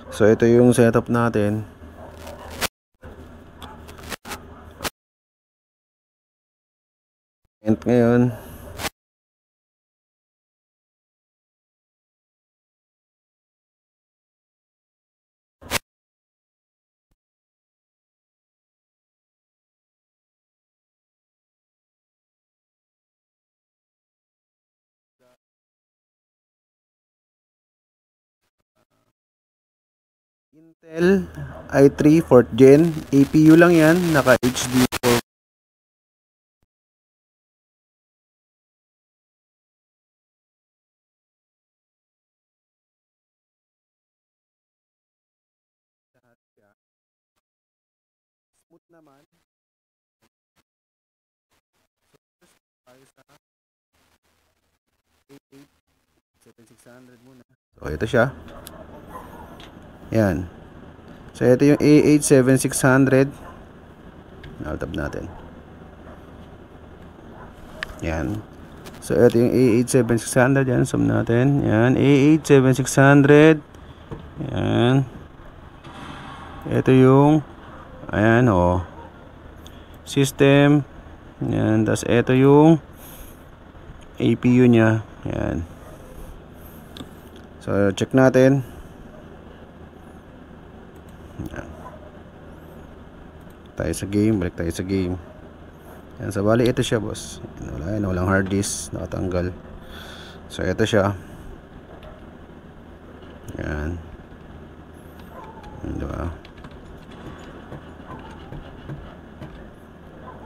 So ito yung setup natin. And ngayon Intel i3 4th gen APU lang yan, naka HD 4. Smooth naman. Tayo sa 7600 muna. So ito siya. Yan. So ito yung A87600. Naltab natin. Yan. So ito yung A87600. Yan, sum natin. Yan, A87600. Yan. Ito yung ayan system. Yan, tas ito yung APU nya. Yan. So check natin. Yan. Tayo sa game, balik tayo sa game. Yan, so bali ito siya, boss. Yan, walang hard disk, nakatanggal. So ito siya. Yan. Diba?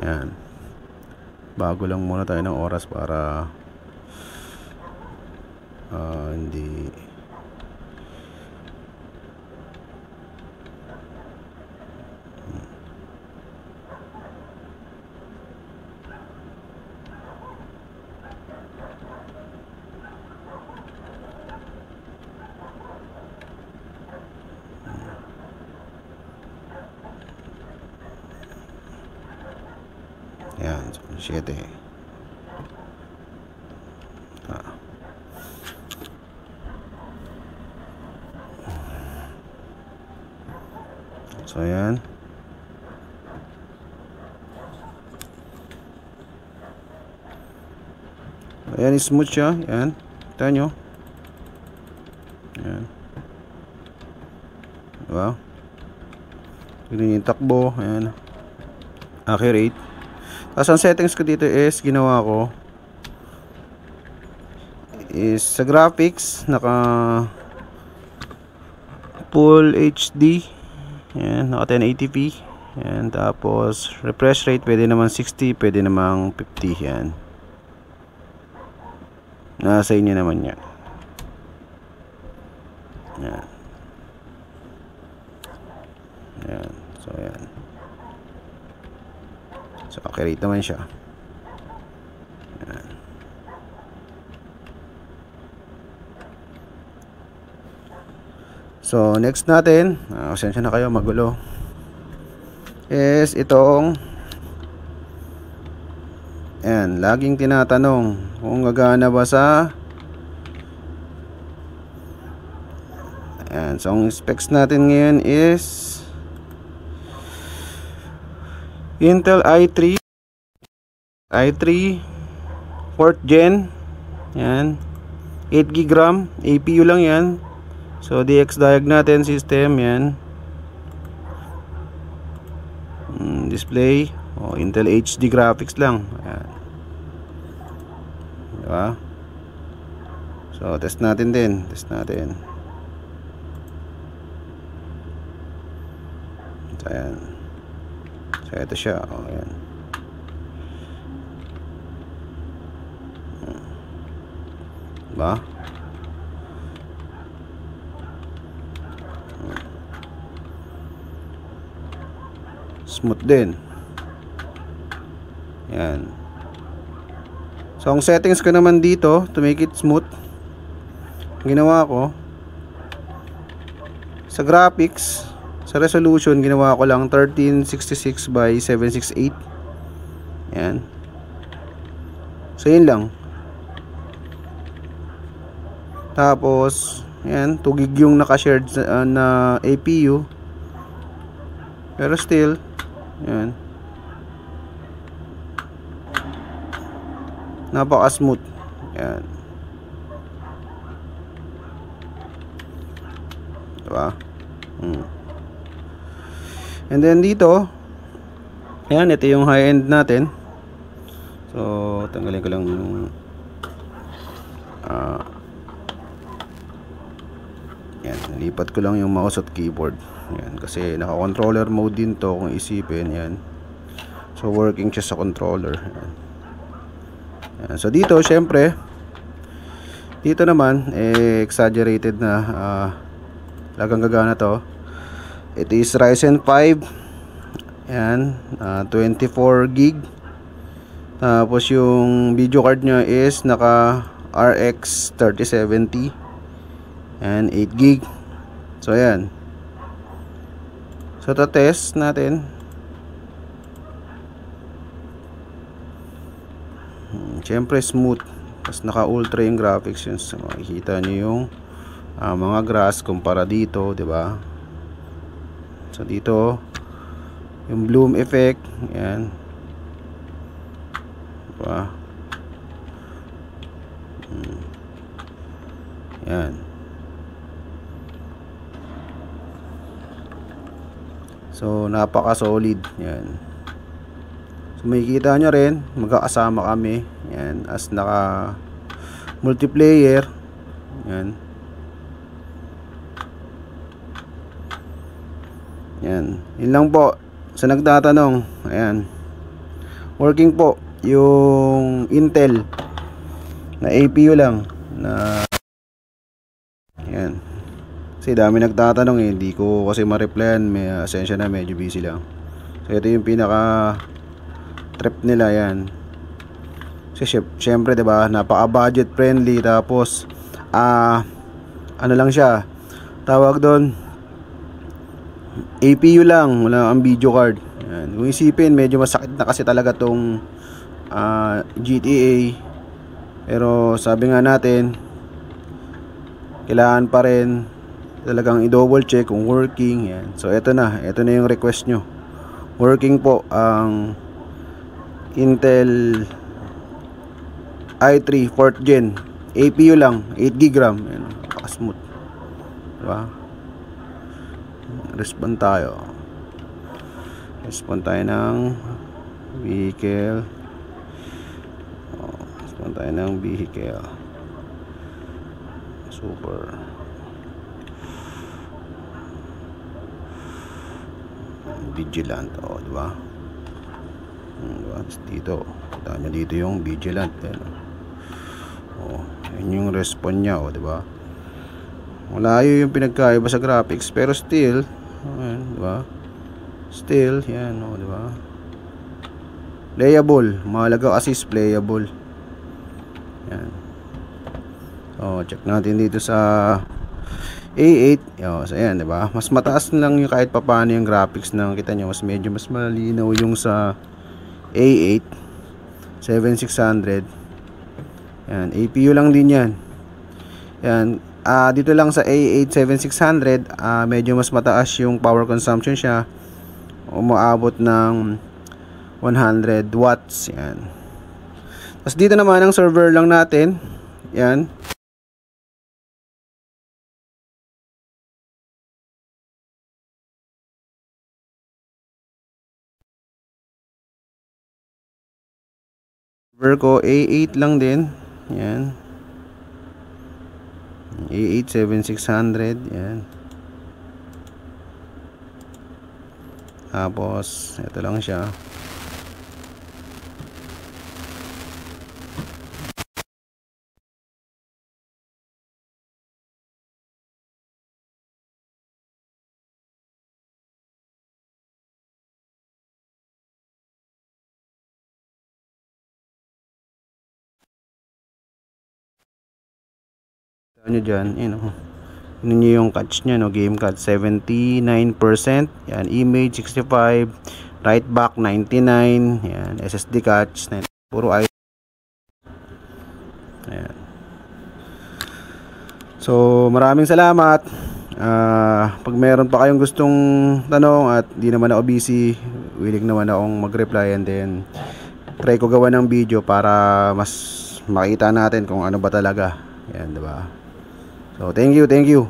Yan. Bago lang muna tayo ng oras para hindi yan, 7. So yan. Ayan, smooth siya. Yan. Kita nyo. Yan. Diba? Ganyan yung takbo. Ayan. Accurate. Tapos ang settings ko dito is, ginawa ko is sa graphics, naka full HD. Yan, naka 1080p. Yan, tapos refresh rate pwede naman 60, pwede naman 50. Yan. Nasa inyo naman yan. Yan. Yan. So yan. So accurate naman siya. Yan. So next natin, pasensya na kayo, magulo, is itong yan, laging tinatanong kung gagana ba sa yan. So ang specs natin ngayon is Intel i3 4th gen. Yan, 8GB RAM, APU lang yan. So DX-Diag natin system. Yan, display Intel HD graphics lang. Ayan. Diba? So test natin din. Test natin. So ayan. So ito siya. Ayan. Diba? Smooth din. Yan. So ang settings ko naman dito to make it smooth, ginawa ko sa graphics, sa resolution, ginawa ko lang 1366 by 768. Yan. So yun lang. Tapos yan, 2 gig yung naka-shared na APU. Pero still, yan, napaka-smooth. Yan. Diba? And then dito, yan, ito yung high-end natin. So, tanggalin ko lang yung yan, nilipat ko lang yung mouse at keyboard. Yan, kasi naka-controller mode din to kung isipin. Yan. So, working siya sa controller. Yan. Yan. So, dito, syempre, dito naman, exaggerated na lagang gagana to. It is Ryzen 5. Yan, 24 gig. Tapos yung video card nya is naka RX 3070 and 8 gig. So ayan. So test natin. Siyempre smooth. Tapos naka ultra yung graphics yun. So makikita nyo yung mga grass kumpara dito, diba? So dito yung bloom effect, yan, diba? Yan. So napaka solid. Yan. So makikita nyo rin, magkakasama kami. Yan, as naka multiplayer. Yan. Yan. Yun lang po. Sa nagtatanong, ayan, working po yung Intel na APU lang na yan. Kasi dami nagtatanong eh, hindi ko kasi ma-replyan, may asensya na, medyo busy lang. So ito yung pinaka trip nila. Yan. Kasi syempre diba, napaka budget friendly. Tapos ano lang siya, tawag doon, APU lang, wala ang video card. Yan. Kung isipin, medyo masakit na kasi talaga tong GTA. Pero sabi nga natin, kailangan pa rin talagang i-double check kung working. Yan. So ito na yung request nyo. Working po ang Intel i3 4th gen, APU lang, 8GB RAM. Yan, napaka-smooth. Diba? Respond tayo ng vehicle. Respond tayo ng vehicle. Super vigilant. O, diba? Dito, kita nyo dito yung vigilant. Yun yung respond nya. O, diba? Malayo yung pinagkaiba sa graphics, pero still, ayan, diba? Still, yan, o, diba? Playable. Mahalaga kasi is playable. Yan. So, check natin dito sa A8. Yo, so, ayan, diba? Mas mataas lang yung kahit papaano yung graphics ng kita nyo. Medyo mas malinaw yung sa A8 7600. Yan, APU lang din yan. Yan. Dito lang sa A8 7600, medyo mas mataas yung power consumption siya. Umaabot ng 100 watts. Yan. Tapos dito naman ang server lang natin. Yan. Server ko A8 lang din. Yan. A8 7600. Yan. Tapos ito lang siya. Ano dyan, yun o. Yun nyo yung catch nya, no? Game catch 79%. Yan, image 65. Write back 99. Yan, SSD catch 9. Puro i. Ayan. So maraming salamat. Pag meron pa kayong gustong tanong at di naman ako busy, willing naman akong mag-reply, and then try ko gawa ng video para mas makita natin kung ano ba talaga. Yan, diba? So thank you.